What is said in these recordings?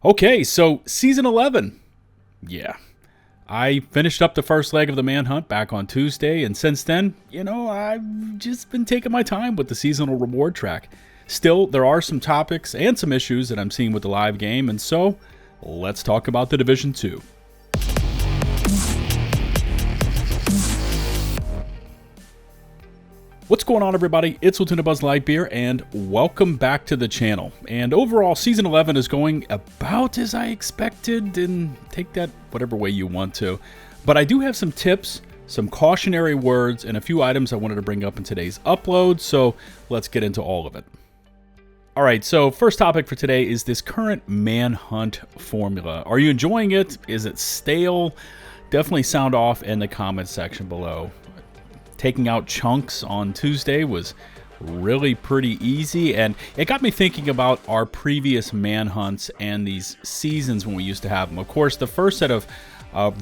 Okay, so Season 11. Yeah. I finished up the first leg of the Manhunt back on Tuesday, and since then, I've just been taking my time with the seasonal reward track. Still, there are some topics and some issues that I'm seeing with the live game, and so let's talk about the Division 2. What's going on, everybody? It's LukeTheDuke, and welcome back to the channel. And overall, Season 11 is going about as I expected, and take that whatever way you want to. But I do have some tips, some cautionary words, and a few items I wanted to bring up in today's upload, so let's get into all of it. Alright, so first topic for today is this current Manhunt formula. Are you enjoying it? Is it stale? Definitely sound off in the comments section below. Taking out chunks on Tuesday was really pretty easy, and it got me thinking about our previous manhunts and these seasons when we used to have them. Of course, the first set of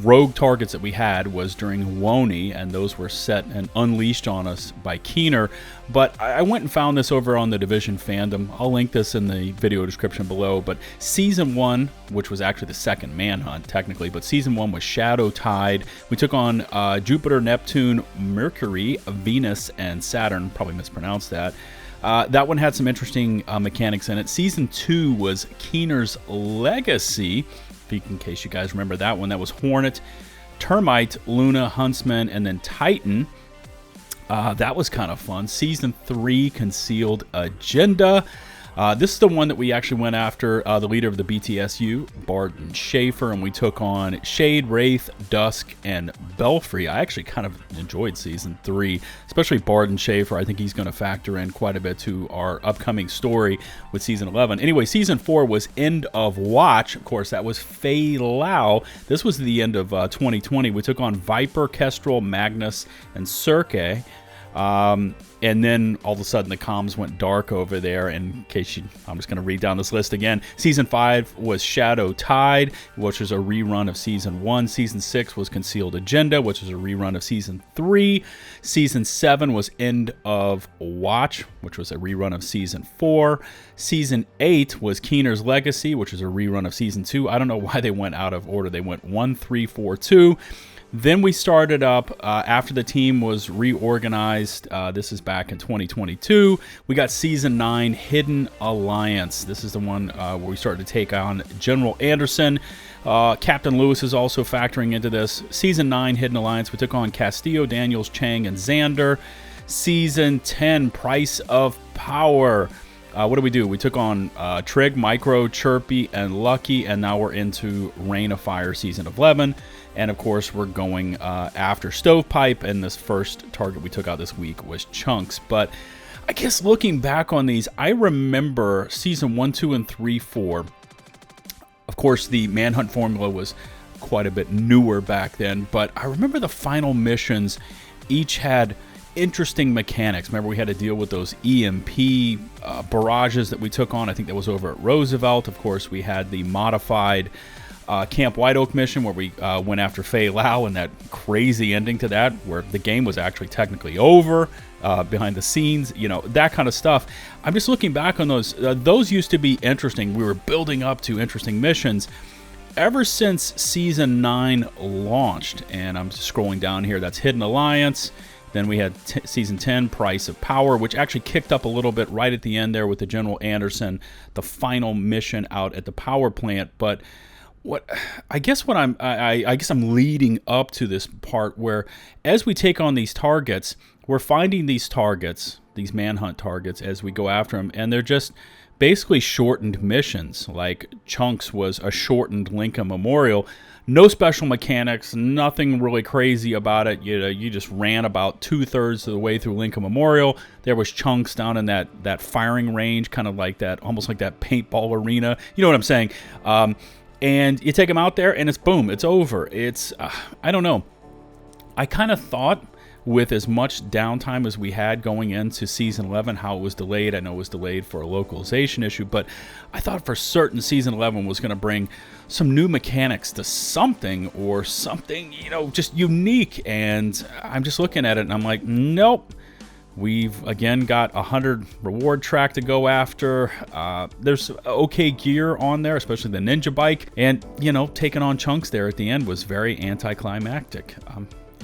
rogue targets that we had was during WONI, and those were set and unleashed on us by Keener. But I went and found this over on the Division fandom. I'll link this in the video description below. But Season 1, which was actually the second manhunt technically, but Season 1 was Shadow Tide. We took on Jupiter, Neptune, Mercury, Venus, and Saturn. Probably mispronounced that. That one had some interesting mechanics in it. Season 2 was Keener's Legacy. In case you guys remember that one, that was Hornet, Termite, Luna, Huntsman, and then Titan. That was kind of fun. Season 3, Concealed Agenda. This is the one that we actually went after the leader of the BTSU, Barton Schaefer, and we took on Shade, Wraith, Dusk, and Belfry. I actually kind of enjoyed Season 3, especially Barton Schaefer. I think he's going to factor in quite a bit to our upcoming story with Season 11. Anyway, Season 4 was End of Watch. Of course, that was Faye Lau. This was the end of 2020. We took on Viper, Kestrel, Magnus, and Circe. And then all of a sudden the comms went dark over there. In case I'm just going to read down this list again. Season 5 was Shadow Tide, which was a rerun of Season 1. Season 6 was Concealed Agenda, which was a rerun of Season 3. Season 7 was End of Watch, which was a rerun of Season 4. Season 8 was Keener's Legacy, which was a rerun of Season 2. I don't know why they went out of order. They went 1, 3, 4, 2. Then we started up after the team was reorganized. This is back in 2022. We got Season 9, Hidden Alliance. This is the one where we started to take on General Anderson. Captain Lewis is also factoring into this. Season 9, Hidden Alliance. We took on Castillo, Daniels, Chang, and Xander. Season 10, Price of Power. What do? We took on Trig, Micro, Chirpy, and Lucky, and now we're into Rain of Fire Season 11. And of course, we're going after Stovepipe, and this first target we took out this week was Chunks. But I guess looking back on these, I remember Season 1, 2, and 3, 4. Of course, the Manhunt formula was quite a bit newer back then, but I remember the final missions each had interesting mechanics. Remember, we had to deal with those EMP barrages that we took on. I think that was over at Roosevelt. Of course, we had the modified Camp White Oak mission where we went after Faye Lau, and that crazy ending to that where the game was actually technically over behind the scenes, that kind of stuff. I'm just looking back on those. Those used to be interesting. We were building up to interesting missions ever since Season 9 launched. And I'm just scrolling down here. That's Hidden Alliance. Then we had Season 10, Price of Power, which actually kicked up a little bit right at the end there with the General Anderson, the final mission out at the power plant. But I guess I'm leading up to this part where as we take on these targets, we're finding these targets, these manhunt targets, as we go after them, and they're just basically shortened missions. Like Chunks was a shortened Lincoln Memorial. No special mechanics, nothing really crazy about it. You just ran about 2/3 of the way through Lincoln Memorial. There was Chunks down in that firing range, kind of like that, almost like that paintball arena. You know what I'm saying? And you take them out there, and it's boom, it's over. It's, I don't know. I kind of thought with as much downtime as we had going into Season 11, how it was delayed. I know it was delayed for a localization issue, but I thought for certain Season 11 was going to bring some new mechanics to something, or something, just unique. And I'm just looking at it, and I'm like, nope. We've again got 100 reward track to go after. There's okay gear on there, especially the ninja bike, and you know, taking on chunks there at the end was very anticlimactic.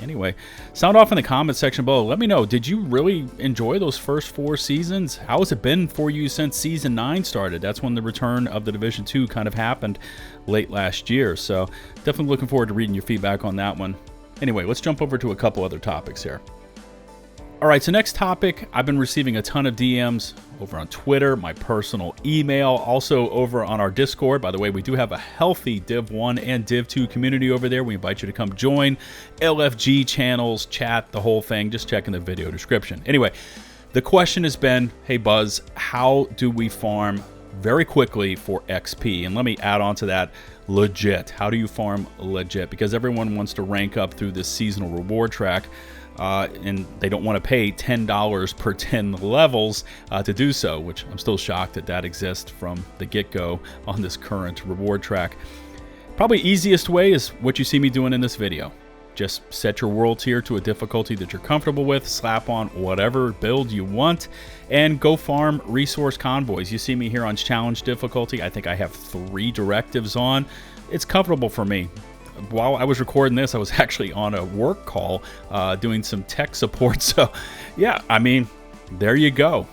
Anyway, sound off in the comments section below. Let me know, did you really enjoy those first 4 seasons? How has it been for you since season 9 started? That's when the return of the Division 2 kind of happened late last year. So definitely looking forward to reading your feedback on that one. Anyway, let's jump over to a couple other topics here. All right, so next topic, I've been receiving a ton of DMs over on Twitter, my personal email, also over on our Discord. By the way, we do have a healthy Div 1 and Div 2 community over there. We invite you to come join, LFG channels, chat, the whole thing. Just check in the video description. Anyway, the question has been, hey Buzz, how do we farm very quickly for XP? And let me add on to that, legit. How do you farm legit? Because everyone wants to rank up through this seasonal reward track. And they don't want to pay $10 per 10 levels to do so, which I'm still shocked that that exists from the get-go on this current reward track. Probably easiest way is what you see me doing in this video. Just set your world tier to a difficulty that you're comfortable with, slap on whatever build you want, and go farm resource convoys. You see me here on challenge difficulty. I think I have 3 directives on. It's comfortable for me. While I was recording this, I was actually on a work call doing some tech support. So yeah, I mean, there you go.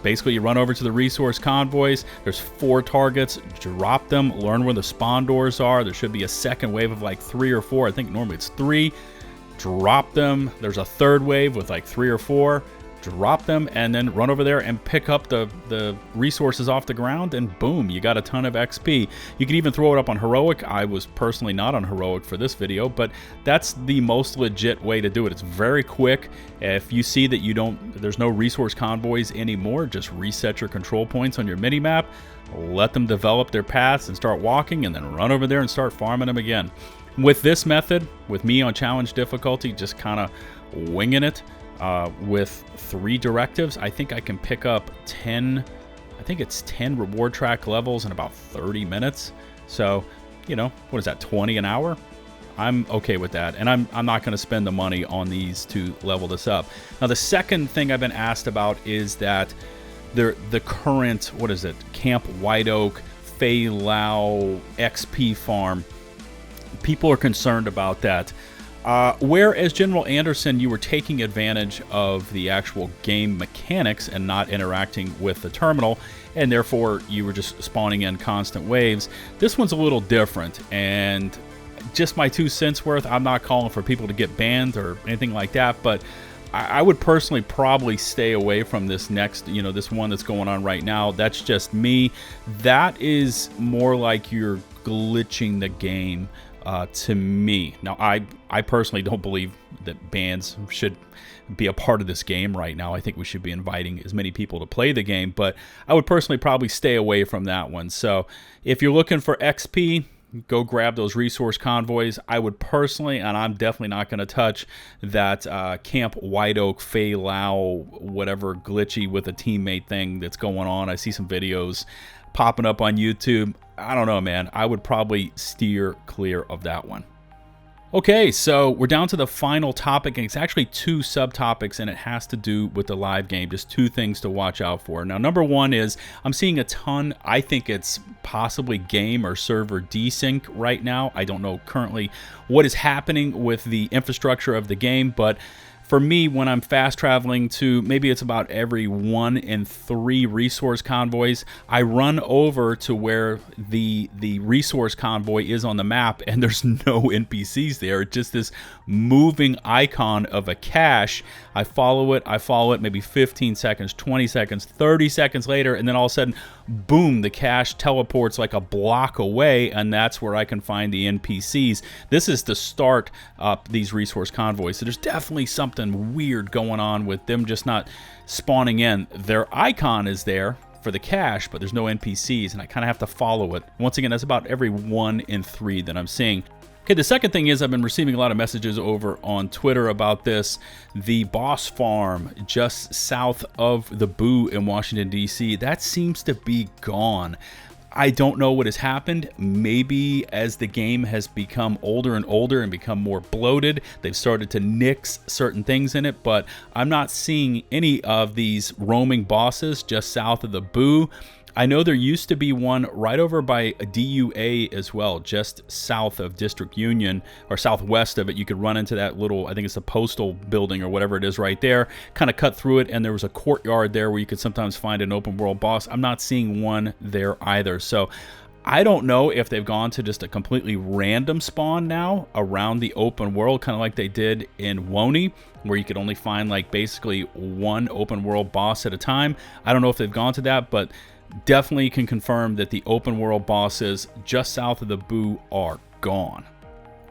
Basically, you run over to the resource convoys. There's 4 targets. Drop them. Learn where the spawn doors are. There should be a second wave of like 3 or 4. I think normally it's 3. Drop them. There's a third wave with like 3 or 4. Drop them and then run over there and pick up the resources off the ground, and boom, you got a ton of XP. You can even throw it up on heroic. I was personally not on heroic for this video, but that's the most legit way to do it. It's very quick. If you see that there's no resource convoys anymore, just reset your control points on your mini map, let them develop their paths and start walking, and then run over there and start farming them again. With this method, with me on challenge difficulty, just kind of winging it, with 3 directives, I think I can pick up 10, I think it's 10 reward track levels in about 30 minutes. So, you know, what is that, 20 an hour? I'm okay with that, and I'm not going to spend the money on these to level this up. Now, the second thing I've been asked about is that the current, what is it, Camp White Oak, Faye XP farm. People are concerned about that. Whereas General Anderson, you were taking advantage of the actual game mechanics and not interacting with the terminal, and therefore you were just spawning in constant waves. This one's a little different, and just my 2 cents worth. I'm not calling for people to get banned or anything like that, but I would personally probably stay away from this next, you know, this one that's going on right now. That's just me. That is more like you're glitching the game. To me. Now, I personally don't believe that bans should be a part of this game right now. I think we should be inviting as many people to play the game, but I would personally probably stay away from that one. So if you're looking for XP, go grab those resource convoys. I would personally, and I'm definitely not going to touch that Camp White Oak, Faye whatever glitchy with a teammate thing that's going on. I see some videos popping up on YouTube. I don't know, man. I would probably steer clear of that one. Okay, so we're down to the final topic, and it's actually 2 subtopics, and it has to do with the live game. Just 2 things to watch out for. Now, number 1 is I'm seeing a ton. I think it's possibly game or server desync right now. I don't know currently what is happening with the infrastructure of the game, but for me, when I'm fast traveling to, maybe it's about every 1 in 3 resource convoys, I run over to where the resource convoy is on the map, and there's no NPCs there. It's just this moving icon of a cache. I follow it maybe 15 seconds, 20 seconds, 30 seconds later, and then all of a sudden, boom, the cache teleports like a block away, and that's where I can find the NPCs. This is to start up these resource convoys. So there's definitely something weird going on with them just not spawning in. Their icon is there for the cache, but there's no NPCs, and I kind of have to follow it. Once again, that's about every 1 in 3 that I'm seeing. Okay, the second thing is I've been receiving a lot of messages over on Twitter about this. The Boss Farm just south of the Boo in Washington, D.C., that seems to be gone. I don't know what has happened. Maybe as the game has become older and older and become more bloated, they've started to nix certain things in it, but I'm not seeing any of these roaming bosses just south of the Boo. I know there used to be one right over by DUA as well, just south of District Union, or southwest of it. You could run into that little, I think it's the postal building or whatever it is right there, kind of cut through it, and there was a courtyard there where you could sometimes find an open world boss. I'm not seeing one there either. So I don't know if they've gone to just a completely random spawn now around the open world, kind of like they did in Woney, where you could only find like basically one open world boss at a time. I don't know if they've gone to that, but definitely can confirm that the open world bosses just south of the Boo are gone.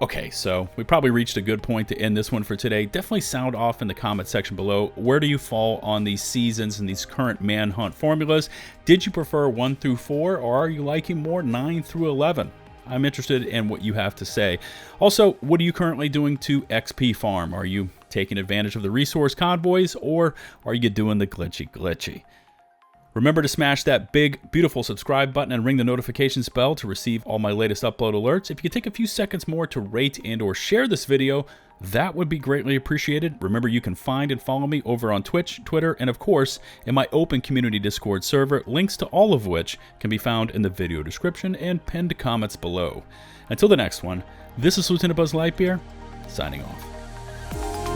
Okay, so we probably reached a good point to end this one for today. Definitely sound off in the comment section below. Where do you fall on these seasons and these current manhunt formulas? Did you prefer 1 through 4, or are you liking more 9 through 11? I'm interested in what you have to say. Also, what are you currently doing to XP farm? Are you taking advantage of the resource convoys, or are you doing the glitchy? Remember to smash that big, beautiful subscribe button and ring the notifications bell to receive all my latest upload alerts. If you could take a few seconds more to rate and or share this video, that would be greatly appreciated. Remember, you can find and follow me over on Twitch, Twitter, and of course, in my open community Discord server, links to all of which can be found in the video description and pinned comments below. Until the next one, this is LukeTheDuke, signing off.